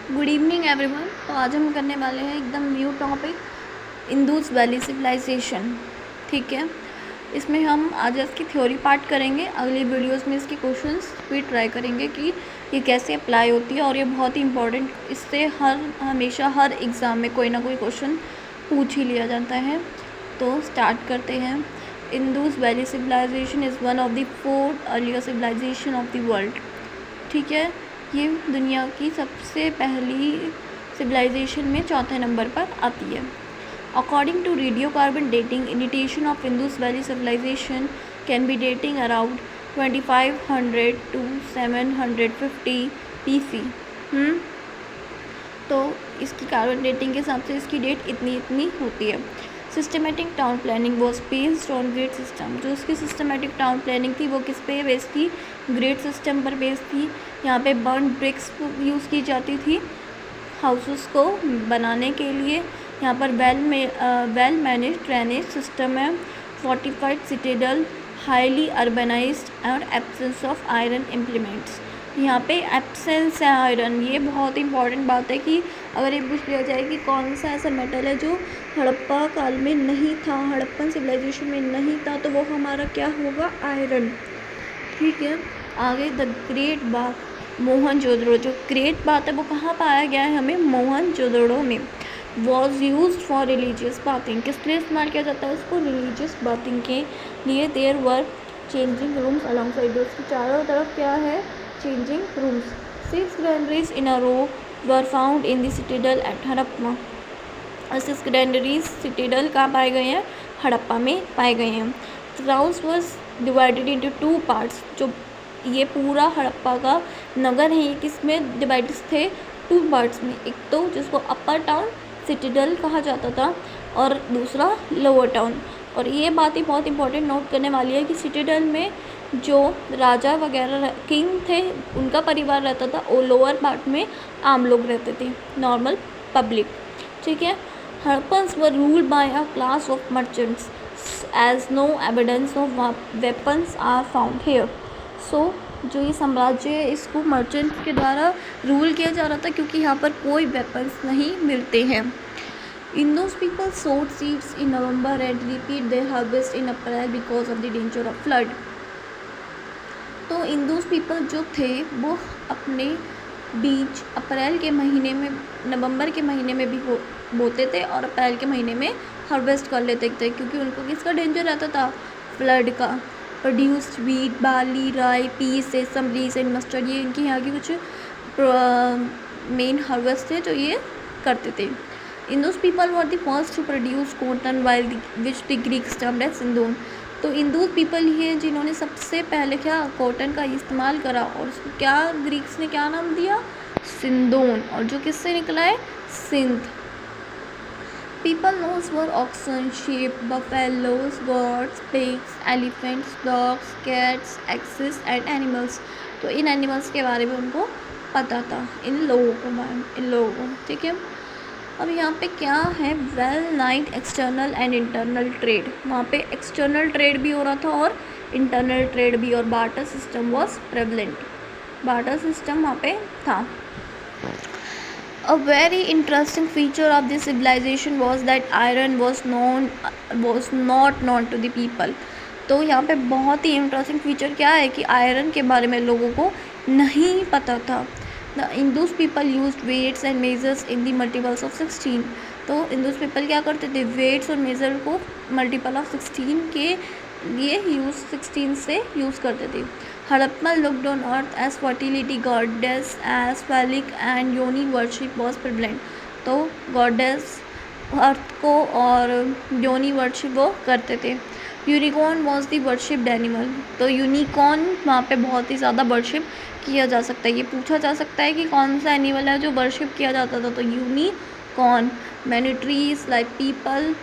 Good evening everyone. तो आज हम करने वाले हैं एकदम new topic, Indus valley civilisation. ठीक है, इसमें हम आज इसकी थ्योरी पार्ट करेंगे। अगली वीडियोस में इसके क्वेश्चंस भी ट्राई करेंगे कि ये कैसे अप्लाई होती है, और ये बहुत ही इंपॉर्टेंट, इससे हमेशा हर एग्ज़ाम में कोई ना कोई क्वेश्चन पूछ ही लिया जाता है। तो स्टार्ट करते हैं। Indus valley civilisation is one of the 4 earlier civilisation of the world. ठीक है, ये दुनिया की सबसे पहली सिविलाइजेशन में चौथे नंबर पर आती है। According to radio carbon dating, initiation of Indus valley civilisation can be dating around 2500 to 750 BC। तो इसकी कार्बन डेटिंग के हिसाब से इसकी डेट इतनी होती है। Systematic town planning was based on grid system. जो उसकी सिस्टमेटिक टाउन प्लानिंग थी वो किस पे बेस्ड थी? ग्रिड सिस्टम पर बेस्ड थी। यहाँ पे बर्न ब्रिक्स यूज़ की जाती थी हाउसेस को बनाने के लिए। यहाँ पर वेल मैनेज ड्रेनेज सिस्टम है। फोर्टिफाइड सिटेडल, हाईली अर्बनाइज्ड और एब्सेंस ऑफ आयरन इम्प्लीमेंट्स। यहाँ पे एब्सेंस है आयरन, ये बहुत इंपॉर्टेंट बात है कि अगर ये पूछ लिया जाए कि कौन सा ऐसा मेटल है जो हड़प्पा काल में नहीं था, हड़प्पन सिविलाइजेशन में नहीं था, तो वो हमारा क्या होगा? आयरन। ठीक है, आगे द ग्रेट बाथ मोहनजोदड़ो। जो ग्रेट बाथ है वो कहाँ पाया गया है? हमें मोहनजोदड़ो में। Was use for religious bathing. किस लिए इस्तेमाल किया जाता है उसको? रिलीजियस बाथिंग के लिए। There were changing rooms alongside. उसके चारों तरफ क्या है? Changing rooms. 6 granaries in a row were found in the citadel at Harappa. 6 granaries citadel कहाँ पाए गए हैं? हड़प्पा में पाए गए हैं। The house was divided into 2 parts. जो ये पूरा हड़प्पा का नगर है, ये किस में डिवाइड थे? 2 पार्ट्स में। एक तो जिसको अपर टाउन सिटाडेल कहा जाता था और दूसरा लोअर टाउन। और ये बात ही बहुत इंपॉर्टेंट नोट करने वाली है कि सिटाडेल में जो राजा वगैरह किंग थे उनका परिवार रहता था, और लोअर पार्ट में आम लोग रहते थे, नॉर्मल पब्लिक। ठीक है, Harappans were ruled by a class of merchants as no evidence of weapons are found here. So जो ये साम्राज्य है इसको मर्चेंट्स के द्वारा रूल किया जा रहा था, क्योंकि यहाँ पर कोई वेपन्स नहीं मिलते हैं। Indus people sowed seeds in November and repeat their harvest in April because of the danger of flood। तो इंदूस पीपल जो थे वो अपने बीज अप्रैल के महीने में, नवंबर के महीने में भी बोते थे और अप्रैल के महीने में हार्वेस्ट कर लेते थे, क्योंकि उनको किसका डेंजर रहता था? फ्लड का। Produced wheat, barley, rye, peas, sesame, rice and mustard. ये इनकी यहाँ की कुछ मेन हार्वेस्ट थे जो ये करते थे। Indus people were the first to produce cotton while which the Greeks termed as Sindon. तो इंदूस पीपल ही है जिन्होंने सबसे पहले क्या? कॉटन का इस्तेमाल करा, और उसको क्या ग्रीक्स ने क्या नाम दिया? सिंदून। और जो किससे निकला है? Sindh. People knows were oxen, sheep, buffaloes, goats, pigs, elephants, dogs, cats, axes and animals। तो इन एनिमल्स के बारे में उनको पता था, इन लोगों को। ठीक है, अब यहाँ पे क्या है? Well night external and internal trade. वहाँ पे एक्सटर्नल ट्रेड भी हो रहा था और इंटरनल ट्रेड भी, और barter system was prevalent. Barter system वहाँ पे था। A very interesting feature of this civilization was that iron was not known to the people। तो यहाँ पे बहुत ही इंटरेस्टिंग फीचर क्या है कि आयरन के बारे में लोगों को नहीं पता था। The Indus people used weights and measures in the multiples of 16। तो इंदूस पीपल क्या करते थे? वेट्स और मेज़र को मल्टीपल ऑफ 16 के लिए 16 से यूज़ करते थे। Harappa looked on earth as fertility goddess as phallic and yoni worship was prevalent। तो गॉडेस अर्थ को और योनी वर्शिप वो करते थे। Unicorn was the worshipped animal. तो यूनिकॉर्न वहाँ पे बहुत ही ज़्यादा वर्शिप किया जा सकता है। ये पूछा जा सकता है कि कौन सा एनिमल है जो वर्शिप किया जाता था? तो unicorn. Many trees like peepal,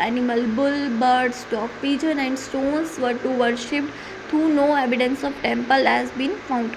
animal, bull, birds, dog, pigeon and stones were to worshipped through no evidence of temple as been found.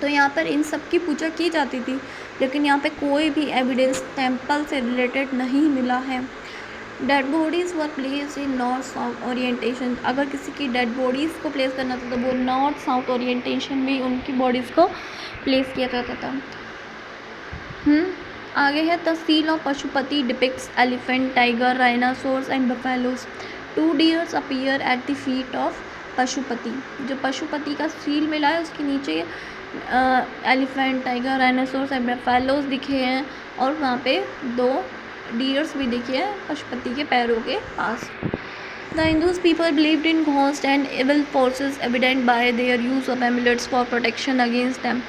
तो यहाँ पर इन सब की पूजा की जाती थी, लेकिन यहाँ पे कोई भी एविडेंस टेम्पल से रिलेटेड नहीं मिला है। Dead bodies were place in north south orientation. अगर किसी की डेड बॉडीज़ को प्लेस करना था तो वो नॉर्थ साउथ ओरिएंटेशन में उनकी बॉडीज़ को प्लेस किया जाता था। आगे है the seal of Pashupati depicts elephant, tiger, rhinoceros and buffaloes. 2 dears appear at the feet of Pashupati. जो पशुपति का सील मिला है उसके नीचे elephant, tiger, rhinoceros and buffaloes दिखे हैं और वहाँ पे 2 डियर्स भी दिखे हैं पशुपति के पैरों के पास। The Hindus people believed in ghosts and evil forces evident by their use of amulets for protection against them।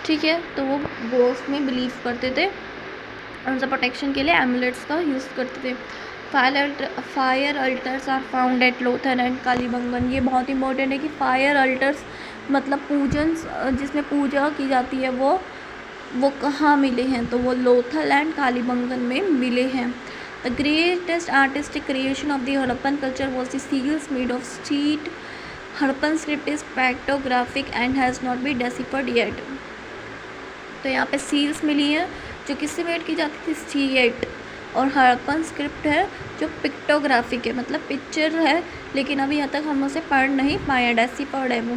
ठीक है, तो वो घोस्ट में बिलीव करते थे और उनसे प्रोटेक्शन के लिए एमुलेट्स का यूज़ करते थे। Fire altars are found at Lothal and Kalibangan. ये बहुत इंपॉर्टेंट है कि फायर अल्टर्स मतलब पूजन जिसमें पूजा की जाती है वो कहाँ मिले हैं, तो वो लोथल एंड कालीबंगन में मिले हैं। The greatest artistic creation of the Harappan culture was the seals made of sheet. Harappan script is pictographic and has not been deciphered yet। तो यहाँ पे सील्स मिली हैं जो किससे मेड की जाती थी, शीट, और हड़प्पन स्क्रिप्ट है जो पिक्टोग्राफिक है मतलब पिक्चर है, लेकिन अभी यहाँ तक हम उसे पढ़ नहीं पाए, डेसिफर्ड है वो।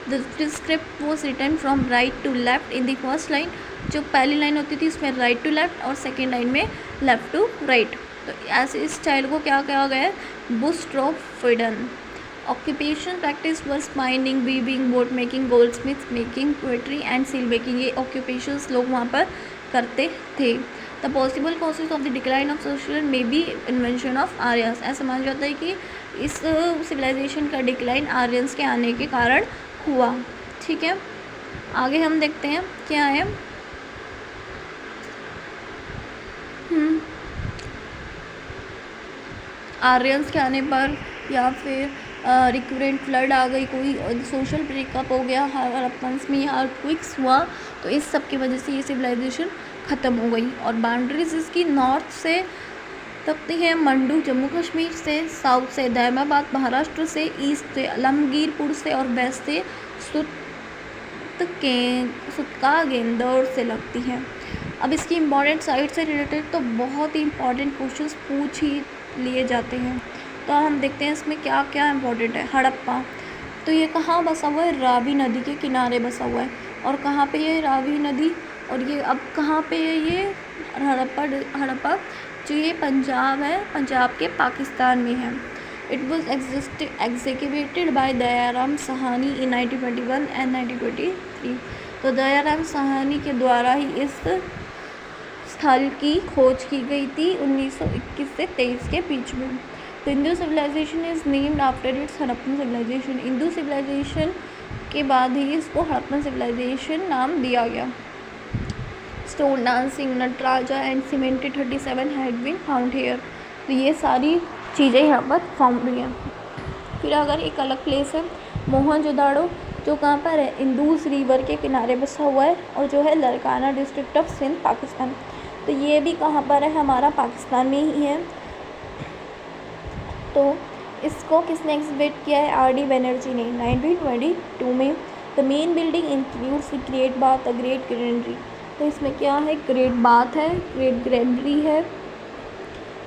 The script was written from right to left in the first line. जो पहली लाइन होती थी उसमें राइट टू लेफ्ट और सेकेंड लाइन में लेफ्ट टू राइट। तो ऐसे इस स्टाइल को क्या कहा गया है, boustrophedon. Occupation practice were mining, weaving, boat making, goldsmith making, poetry and seal making. ये ऑक्यूपेशंस लोग वहाँ पर करते थे। The possible causes of the decline of social may be invention of Aryans. ऐसा माना जाता है कि इस सिविलाइजेशन का डिक्लाइन आर्यंस के आने के कारण हुआ। ठीक है, आगे हम देखते हैं क्या है। आर्यंस के आने पर या फिर रिकरेंट फ्लड आ गई, कोई सोशल ब्रेकअप हो गया, हड़प्पन्स में अर्थक्वेक्स हुआ, तो इस सब की वजह से ये सिविलाइजेशन ख़त्म हो गई। और बाउंड्रीज इसकी नॉर्थ से तपती है मंडू जम्मू कश्मीर से, साउथ से दैमाबाद महाराष्ट्र से, ईस्ट से अलमगीरपुर से और वेस्ट से सुतका गेंदौर से लगती है। अब इसकी इम्पॉर्टेंट साइट से रिलेटेड तो बहुत ही इम्पॉर्टेंट क्वेश्चंस पूछ ही लिए जाते हैं। तो हम देखते हैं इसमें क्या क्या इम्पोर्टेंट है। हड़प्पा, तो ये कहाँ बसा हुआ है, रावी नदी के किनारे बसा हुआ है। और कहाँ पे ये रावी नदी, और ये अब कहाँ पे है ये हड़प्पा जो ये पंजाब है, पंजाब के पाकिस्तान में है। It was executed by Dayaram Sahni in 1921 and 1923। तो दयाराम साहनी के द्वारा ही इस स्थल की खोज की गई थी 1921 से 23 के बीच में। तो Hindu civilisation is named after its Harappan civilisation. Hindu civilisation के बाद ही इसको हड़प्पन सिविलाइजेशन नाम दिया गया। Stone dancing, Nataraja and cemented 37 had been found here. तो ये सारी चीज़ें यहाँ पर फाउंड हुई हैं। फिर अगर एक अलग प्लेस है मोहनजोदाड़ो, जो कहाँ पर है, इंदूस रिवर के किनारे बसा हुआ है और जो है लड़काना डिस्ट्रिक्ट ऑफ सिंध पाकिस्तान। तो ये भी कहाँ पर है, हमारा पाकिस्तान में ही है। तो इसको किसने एग्जिबिट किया है, आर डी बनर्जी ने 1922 में। The main building includes the great bath, the great granary. तो इसमें क्या है, ग्रेट बाथ है, ग्रेट ग्रेनरी है,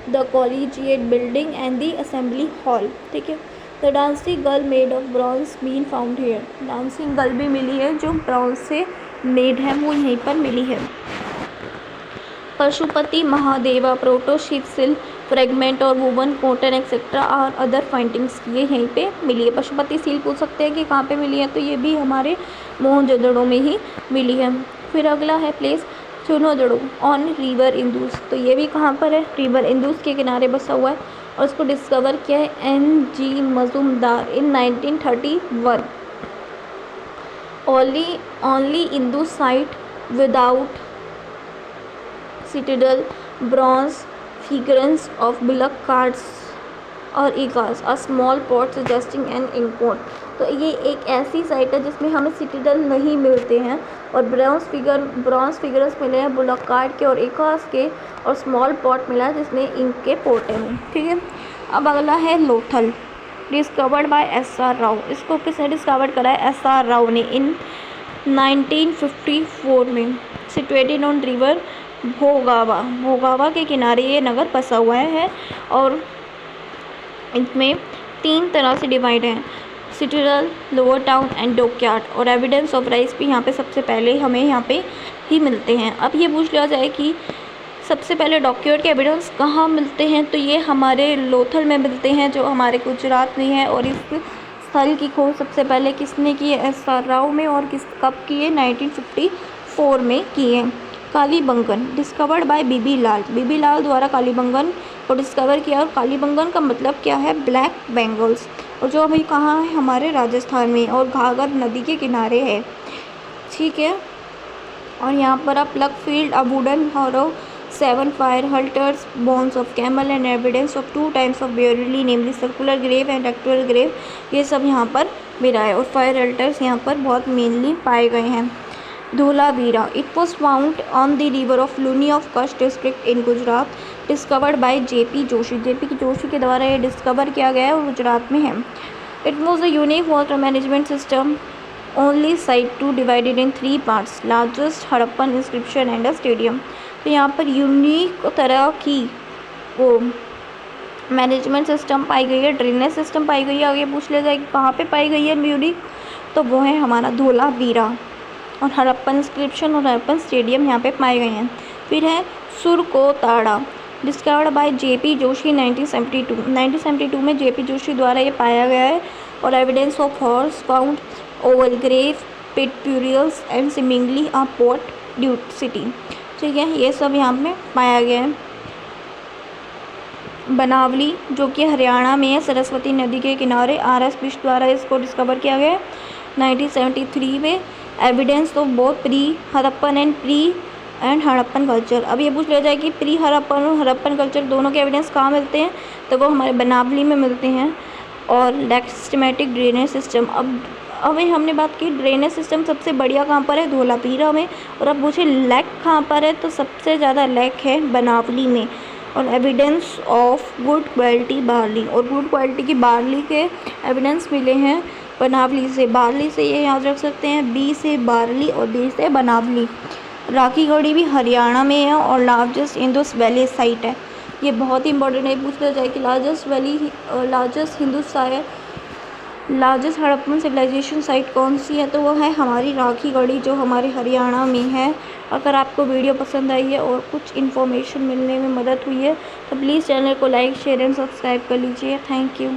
the collegiate building and the assembly hall. ठीक है। The dancing girl made of bronze been found here. Dancing girl भी मिली है जो ब्रॉन्ज से मेड है, वो यहीं पर मिली है। पशुपति महादेवा, प्रोटो शिव सिल फ्रेगमेंट और वुवन कॉटन एक्सेट्रा और अदर फाइंडिंग्स ये यहीं पे मिली है। पशुपति सील पूछ सकते हैं कि कहाँ पे मिली है, तो ये भी हमारे मोहनजोदड़ो में ही मिली है। फिर अगला है प्लेस चुनोदड़ो ऑन रिवर इंदूस। तो ये भी कहाँ पर है, रिवर इंदूस के किनारे बसा हुआ है और इसको डिस्कवर किया है N.G. Majumdar in 1931। Only Indus site without citadel, bronze figurines of bullock carts और Igas, a small port suggesting an import। तो ये एक ऐसी साइट है जिसमें हमें सिटिडल नहीं मिलते हैं और ब्रॉन्ज फिगर्स मिले हैं बुलक कार्ट के और ईगास के, और स्मॉल पॉट मिला है जिसमें इंक के पोटे हैं। ठीक है। अब अगला है Lothal, discovered by S.R. Rao. इसको किसने डिस्कवर करा है, S.R. राव ने इन 1954 में। सिचुएटेड ऑन रिवर भोगावा के किनारे ये नगर बसा हुआ है और इसमें 3 तरह से डिवाइड है, सिटिरल, लोअर टाउन एंड डॉकयार्ड। और एविडेंस ऑफ राइस भी यहाँ पे सबसे पहले हमें यहाँ पे ही मिलते हैं। अब ये पूछ लिया जाए कि सबसे पहले डॉकयार्ड के एविडेंस कहाँ मिलते हैं, तो ये हमारे लोथल में मिलते हैं जो हमारे गुजरात में है। और इस स्थल की खोज सबसे पहले किसने की है? SR राव में। और कब की है? 1954 में की है। कालीबंगन डिस्कवर्ड बाय बीबी लाल। बीबी लाल द्वारा कालीबंगन को डिस्कवर किया। और कालीबंगन का मतलब क्या है? Black bangles. और जो अभी कहाँ है? हमारे राजस्थान में और घाघर नदी के किनारे है। ठीक है। और यहाँ पर आप plough field, a wooden harrow, 7 fire altars, bones of camel and evidence of 2 times of burial namely circular grave and rectangular grave, ये सब यहाँ पर मिला है। और फायर हल्टर्स यहाँ पर बहुत मेनली पाए गए हैं। Dholavira, it was found on the river of Luni of Kutch district in Gujarat, discovered by JP Joshi. JP Joshi के द्वारा ये डिस्कवर किया गया है और गुजरात में है। It was a unique water management system, only site two divided in 3 parts, largest Harappan inscription and a stadium. तो यहाँ पर यूनिक तरह की वो मैनेजमेंट सिस्टम पाई गई है, ड्रेनेज सिस्टम पाई गई है। आगे पूछ लिया जाए कि कहाँ पे पाई गई है यूनिक, तो वो है हमारा धोलावीरा। और हड़प्पन इंस्क्रिप्शन और हड़प्पन स्टेडियम यहाँ पे पाए गए हैं। फिर है सुरकोताड़ा, डिस्कवर्ड बाय JP जोशी 1972। 1972 में JP जोशी द्वारा ये पाया गया है। और evidence of horse found, oval grave, pit burials and seemingly a port ड्यूट सिटी। ठीक है, ये सब यहाँ पे पाया गया है। बनावली जो कि हरियाणा में है, सरस्वती नदी के किनारे, RS बिष्ट द्वारा इसको डिस्कवर किया गया है 1973 में। Evidence of both pre Harappan and Harappan culture. अब ये पूछ लिया जाए कि प्री हड़प्पन और हड़प्पन कल्चर दोनों के एविडेंस कहाँ मिलते हैं, तो वो हमारे बनावली में मिलते हैं। और लैक सिस्टमेटिक ड्रेनेज सिस्टम, अब हमने बात की ड्रेनेज सिस्टम सबसे बढ़िया कहाँ पर है? धोलावीरा में। और अब पूछे लैक कहाँ पर है, तो सबसे ज़्यादा लैक है बनावली में। और evidence of good quality barley, और गुड क्वालिटी की बार्ली के एविडेंस मिले हैं बनावली से। बार्ली से ये याद रख सकते हैं, B से बार्ली और D से बनावली। राखी गढ़ी भी हरियाणा में है और लार्जेस्ट इंडस वैली साइट है। ये बहुत ही इंपॉर्टेंट है, पूछ लिया जाए कि लार्जेस्ट हड़प्पन सिविलाइजेशन साइट कौन सी है, तो वो है हमारी राखी गढ़ी जो हमारे हरियाणा में है। अगर आपको वीडियो पसंद आई है और कुछ इन्फॉर्मेशन मिलने में मदद हुई है तो प्लीज़ चैनल को लाइक, शेयर एंड सब्सक्राइब कर लीजिए। Thank you.